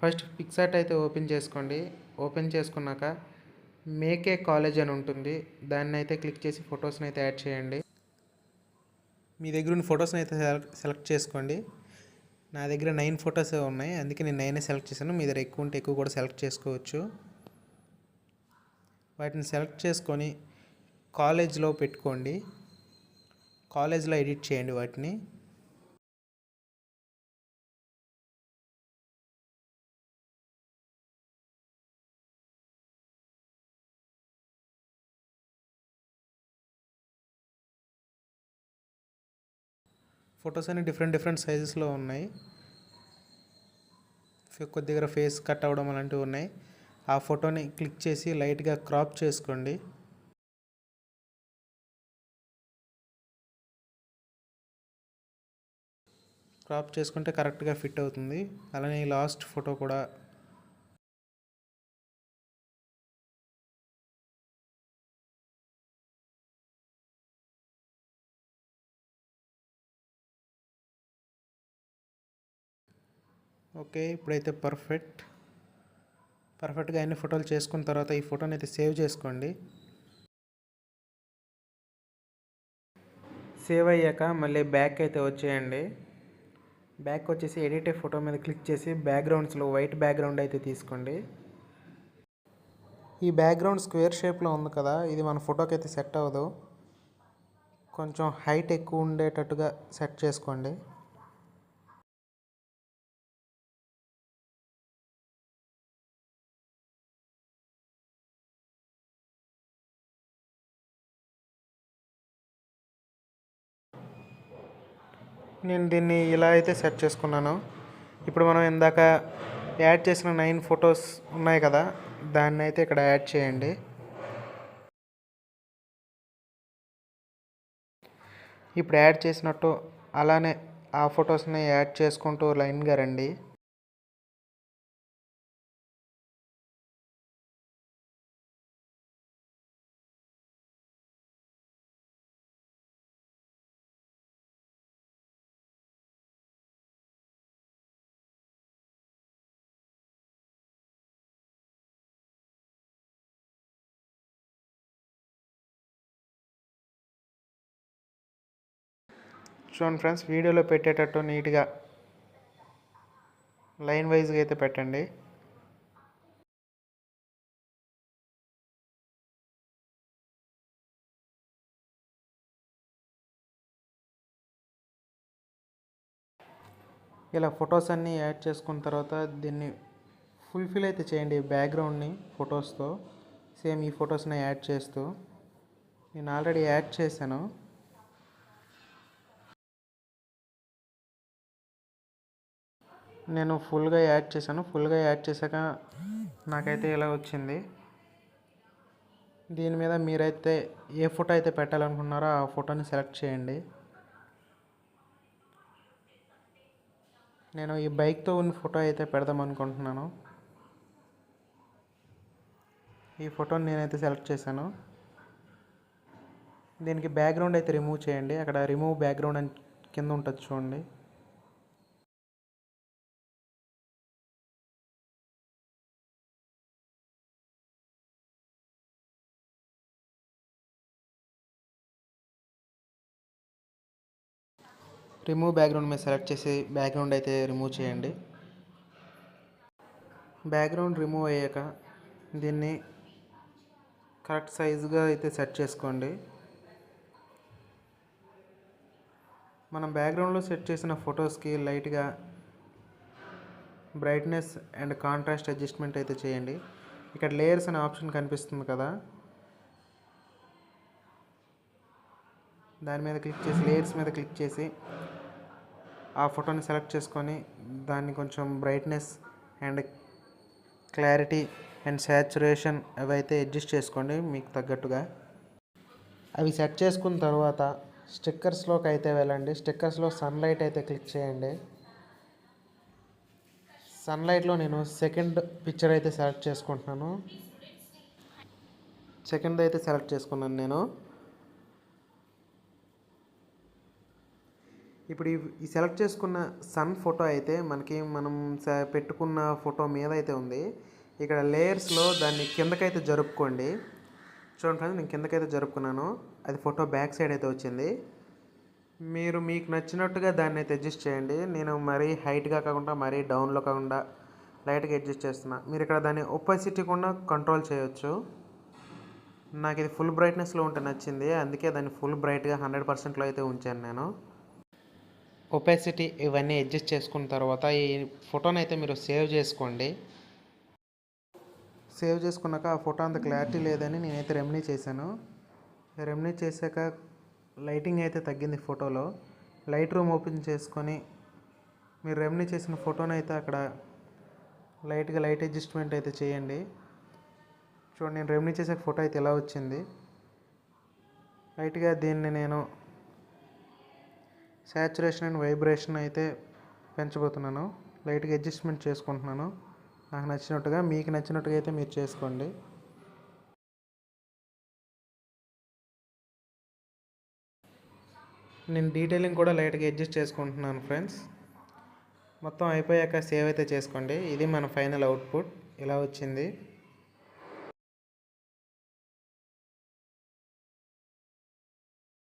First Picsart అయితే open చేసుకోండి. Open చేసుకున్నాక మేక్ ఏ కాలేజ్ అని ఉంటుంది, దాన్ని అయితే క్లిక్ చేసి ఫొటోస్ని అయితే యాడ్ చేయండి. మీ దగ్గర ఉన్న ఫొటోస్ని అయితే సెలెక్ట్ చేసుకోండి. నా దగ్గర 9 ఫొటోస్ ఉన్నాయి, అందుకే నేను 9 సెలెక్ట్ చేశాను. మీ దగ్గర ఎక్కువ ఉంటే ఎక్కువ కూడా సెలెక్ట్ చేసుకోవచ్చు. వాటిని సెలెక్ట్ చేసుకొని కాలేజ్లో పెట్టుకోండి. కాలేజ్లో ఎడిట్ చేయండి వాటిని. ఫొటోస్ అన్ని డిఫరెంట్ సైజెస్లో ఉన్నాయి. కొద్దిగా ఫేస్ కట్ అవ్వడం అలాంటివి ఉన్నాయి. ఆ ఫోటోని క్లిక్ చేసి లైట్గా క్రాప్ చేసుకోండి. క్రాప్ చేసుకుంటే కరెక్ట్గా ఫిట్ అవుతుంది. అలానే లాస్ట్ ఫోటో కూడా ఓకే. ఇప్పుడైతే పర్ఫెక్ట్గా అన్ని ఫోటోలు చేసుకున్న తర్వాత ఈ ఫోటోని అయితే సేవ్ చేసుకోండి. సేవ్ అయ్యాక మళ్ళీ బ్యాక్ అయితే వచ్చేయండి. బ్యాక్ వచ్చేసి ఎడిట్ ఫోటో మీద క్లిక్ చేసి బ్యాక్గ్రౌండ్స్లో వైట్ బ్యాక్గ్రౌండ్ అయితే తీసుకోండి. ఈ బ్యాక్గ్రౌండ్ స్క్వేర్ షేప్లో ఉంది కదా, ఇది మన ఫోటోకి అయితే సెట్ అవ్వదు. కొంచెం హైట్ ఎక్కువ ఉండేటట్టుగా సెట్ చేసుకోండి. నేను దీన్ని ఇలా అయితే సెట్ చేసుకున్నాను. ఇప్పుడు మనం ఇందాక యాడ్ చేసిన 9 ఫొటోస్ ఉన్నాయి కదా, దాన్ని అయితే ఇక్కడ యాడ్ చేయండి. ఇప్పుడు యాడ్ చేసినట్టు అలానే ఆ ఫొటోస్ని యాడ్ చేసుకుంటూ లైన్గా రండి. చూడండి ఫ్రెండ్స్, వీడియోలో పెట్టేటట్టు నీట్గా లైన్ వైజ్గా అయితే పెట్టండి. ఇలా ఫొటోస్ అన్నీ యాడ్ చేసుకున్న తర్వాత దీన్ని ఫుల్ఫిల్ అయితే చేయండి బ్యాక్గ్రౌండ్ని ఫొటోస్తో. సేమ్ ఈ ఫొటోస్ని యాడ్ చేస్తూ, నేను ఆల్రెడీ యాడ్ చేశాను. నేను ఫుల్గా యాడ్ చేశాక నాకైతే ఇలా వచ్చింది. దీని మీద మీరైతే ఏ ఫోటో అయితే పెట్టాలనుకున్నారో ఆ ఫోటోని సెలెక్ట్ చేయండి. నేను ఈ బైక్తో ఉన్న ఫోటో అయితే పెడదాం అనుకుంటున్నాను. ఈ ఫోటోని నేనైతే సెలెక్ట్ చేశాను. దీనికి బ్యాక్గ్రౌండ్ అయితే రిమూవ్ చేయండి. అక్కడ రిమూవ్ బ్యాక్గ్రౌండ్ అని కింద ఉంటుంది చూడండి. రిమూవ్ బ్యాక్గ్రౌండ్ మీద సెలెక్ట్ చేసి బ్యాక్గ్రౌండ్ అయితే రిమూవ్ చేయండి. బ్యాక్గ్రౌండ్ రిమూవ్ అయ్యాక దీన్ని కరెక్ట్ సైజుగా అయితే సెట్ చేసుకోండి. మనం బ్యాక్గ్రౌండ్లో సెట్ చేసిన ఫొటోస్కి లైట్గా బ్రైట్నెస్ అండ్ కాంట్రాస్ట్ అడ్జస్ట్మెంట్ అయితే చేయండి. ఇక్కడ లేయర్స్ అనే ఆప్షన్ కనిపిస్తుంది కదా, దాని మీద క్లిక్ చేసి లేయర్స్ మీద క్లిక్ చేసి ఆ ఫోటోని సెలెక్ట్ చేసుకొని దాన్ని కొంచెం brightness and clarity and saturation అవి అయితే అడ్జస్ట్ చేసుకోండి మీకు తగ్గట్టుగా. అవి సెట్ చేసుకున్న తర్వాత స్టిక్కర్స్లోకి అయితే వెళ్ళండి. స్టిక్కర్స్లో సన్లైట్ అయితే క్లిక్ చేయండి. సన్లైట్లో నేను సెకండ్ పిక్చర్ అయితే సెలెక్ట్ చేసుకుంటున్నాను. సెకండ్ అయితే సెలెక్ట్ చేసుకున్నాను నేను. ఇప్పుడు ఈ సెలెక్ట్ చేసుకున్న సన్ ఫోటో అయితే మనం పెట్టుకున్న ఫోటో మీద అయితే ఉంది. ఇక్కడ లేయర్స్లో దాన్ని కిందకైతే జరుపుకోండి. చూడండి ఫ్రెండ్స్, నేను కిందకైతే జరుపుకున్నాను. అది ఫోటో బ్యాక్ సైడ్ అయితే వచ్చింది. మీకు నచ్చినట్టుగా దాన్ని అయితే అడ్జస్ట్ చేయండి. నేను మరీ హైట్గా కాకుండా మరీ డౌన్లో కాకుండా లైట్గా అడ్జస్ట్ చేస్తున్నా. మీరు ఇక్కడ దాన్ని ఒపాసిటీ కూడా కంట్రోల్ చేయొచ్చు. నాకు ఇది ఫుల్ బ్రైట్నెస్లో ఉంటే నచ్చింది, అందుకే దాన్ని ఫుల్ బ్రైట్గా 100%లో అయితే ఉంచాను నేను. ఒపాసిటీ ఇవన్నీ అడ్జస్ట్ చేసుకున్న తర్వాత ఈ ఫోటోని అయితే మీరు సేవ్ చేసుకోండి. సేవ్ చేసుకున్నాక ఆ ఫోటో అంత క్లారిటీ లేదని నేనైతే రెమ్యూవ్ చేశాను. రెమ్యూవ్ చేశాక లైటింగ్ అయితే తగ్గింది ఫోటోలో. లైట్ రూమ్ ఓపెన్ చేసుకొని మీరు రెమ్యూవ్ చేసిన ఫోటోని అయితే అక్కడ లైట్గా లైట్ అడ్జస్ట్మెంట్ అయితే చేయండి. చూడండి, నేను రెమ్యూవ్ చేసే ఫోటో అయితే ఇలా వచ్చింది. లైట్గా దీన్ని నేను సాచురేషన్ అండ్ వైబ్రేషన్ అయితే పెంచబోతున్నాను. లైట్గా అడ్జస్ట్మెంట్ చేసుకుంటున్నాను నాకు నచ్చినట్టుగా. మీకు నచ్చినట్టుగా అయితే మీరు చేసుకోండి. నేను డీటెయిలింగ్ కూడా లైట్గా అడ్జస్ట్ చేసుకుంటున్నాను ఫ్రెండ్స్. మొత్తం అయిపోయాక సేవ్ అయితే చేసుకోండి. ఇది మన ఫైనల్ అవుట్పుట్ ఇలా వచ్చింది.